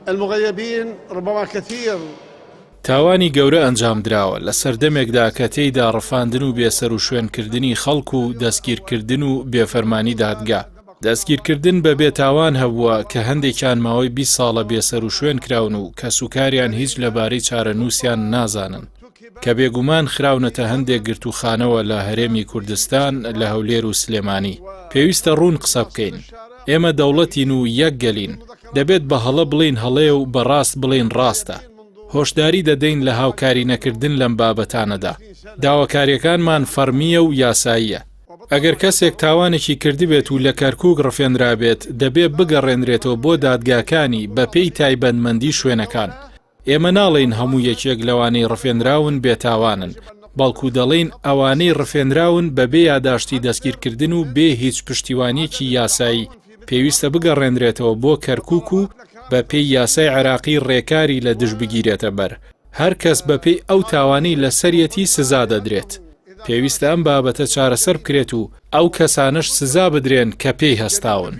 المغيبين ربما كثير. تاوانی گەورە ئەنجام دراوە لە سەردەمێکدا کە تێیدا ڕەفاندن و بێسەر و شوێنکردنی خەڵک و دەستگیرکردن و بێفەرمانی دادگا. دەستگیرکردن بە بێتاوان هەبووە کە هەندێکیان ماوەی 20 ساڵە بێسەر و شوێن کراون و کە سوکاریان هیچ لەبارەی چارەنووسیان نازانن کە بێگومان خراونەتە هەندێک گرتوخانەوە لە هەرێمی کوردستان لە هەولێر و سلێمانی. پێویستە ڕوون قسە بکەین. ئێمە دەوڵەتین و یەک گەلین. دەبێت بە هەڵە بڵین هەڵێ و بەڕاست بڵین ڕاستە. هۆشداری دەدەین لە هاوکاری نەکردن لەم بابەتانەدا. داواکاریەکانمان فەرمیە و یاساییە. ئەگەر کەسێک تاوانێکی کردی بێت و لە کەرکووک ڕفێنرابێت دەبێت بگەڕێنرێتەوە بۆ دادگاکانی بە پێی تایبەتمەندی شوێنەکان. ئێمە ناڵێن هەموو یەکێک لەوانەی ڕفێنراون بێتاوانن، بەڵکو دەڵێن ئەوانەی ڕفێنراون بەبێ یاداشتی دەستگیرکردن و بێ هیچ پشتیوانیەکی یاسایی پێویستە بگەڕێنرێتەوە بۆ کەرکووک و بە پێی یاسای عێراقی ڕێکاری لە دژ بگیرێتە بەر. هەر کەس بە پێی ئەو تاوانەی لە سەرەتی سزا دەدرێت. پێویستە ئەم بابەتە چارەسەر بکرێت و ئەو کەسانش سزا بدرێن کە پێی هەستاون.